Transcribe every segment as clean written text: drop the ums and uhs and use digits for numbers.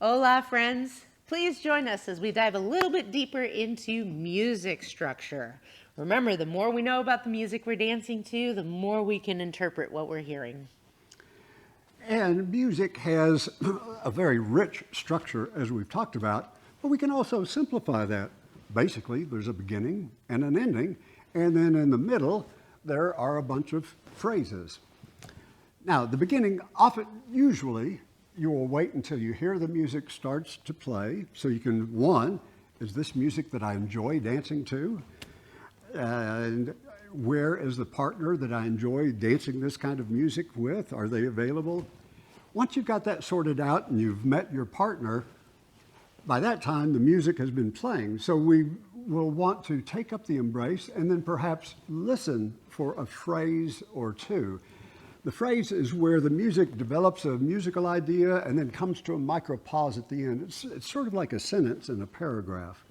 Hola, friends. Please join us as we dive a little bit deeper into music structure. Remember, the more we know about the music we're dancing to, the more we can interpret what we're hearing. And music has a very rich structure, as we've talked about, but we can also simplify that. Basically, there's a beginning and an ending, and then in the middle, there are a bunch of phrases. Now, the beginning, usually, you will wait until you hear the music starts to play, so you can, one, is this music that I enjoy dancing to? And where is the partner that I enjoy dancing this kind of music with? Are they available? Once you've got that sorted out and you've met your partner, by that time the music has been playing. So we will want to take up the embrace and then perhaps listen for a phrase or two. The phrase is where the music develops a musical idea and then comes to a micro pause at the end. It's sort of like a sentence in a paragraph.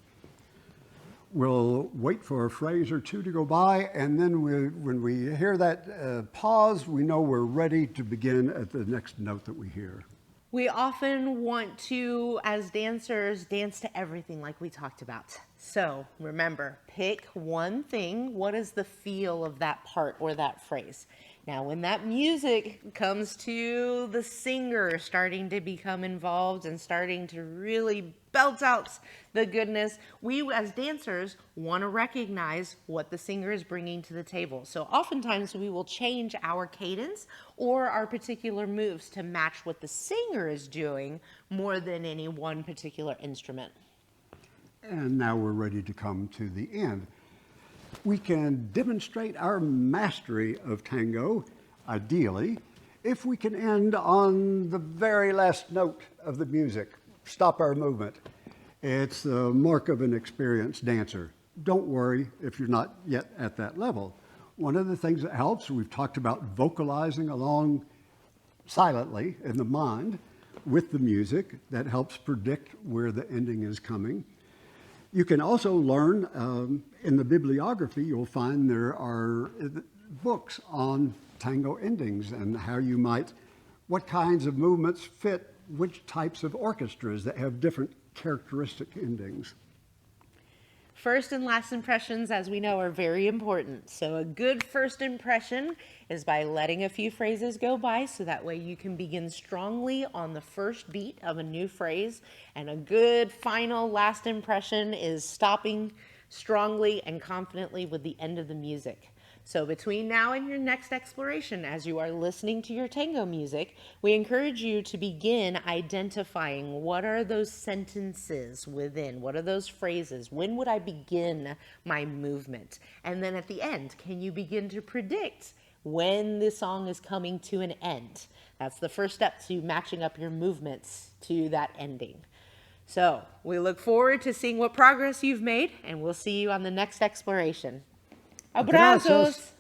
We'll wait for a phrase or two to go by, and then when we hear that pause, we know we're ready to begin at the next note that we hear. We often want to, as dancers, dance to everything like we talked about. So remember, pick one thing. What is the feel of that part or that phrase? Now, when that music comes to the singer starting to become involved and starting to really belt out the goodness, we as dancers want to recognize what the singer is bringing to the table. So oftentimes we will change our cadence or our particular moves to match what the singer is doing more than any one particular instrument. And now we're ready to come to the end. We can demonstrate our mastery of tango, ideally, if we can end on the very last note of the music, stop our movement. It's the mark of an experienced dancer. Don't worry if you're not yet at that level. One of the things that helps, we've talked about vocalizing along silently in the mind with the music. That helps predict where the ending is coming. You can also learn, in the bibliography, you'll find there are books on tango endings and how you might, what kinds of movements fit which types of orchestras that have different characteristic endings. First and last impressions, as we know, are very important. So a good first impression is by letting a few phrases go by, so that way you can begin strongly on the first beat of a new phrase. And a good final last impression is stopping strongly and confidently with the end of the music. So between now and your next exploration, as you are listening to your tango music, we encourage you to begin identifying what are those sentences within, what are those phrases, when would I begin my movement? And then at the end, can you begin to predict when the song is coming to an end? That's the first step to matching up your movements to that ending. So we look forward to seeing what progress you've made, and we'll see you on the next exploration. Abrazos!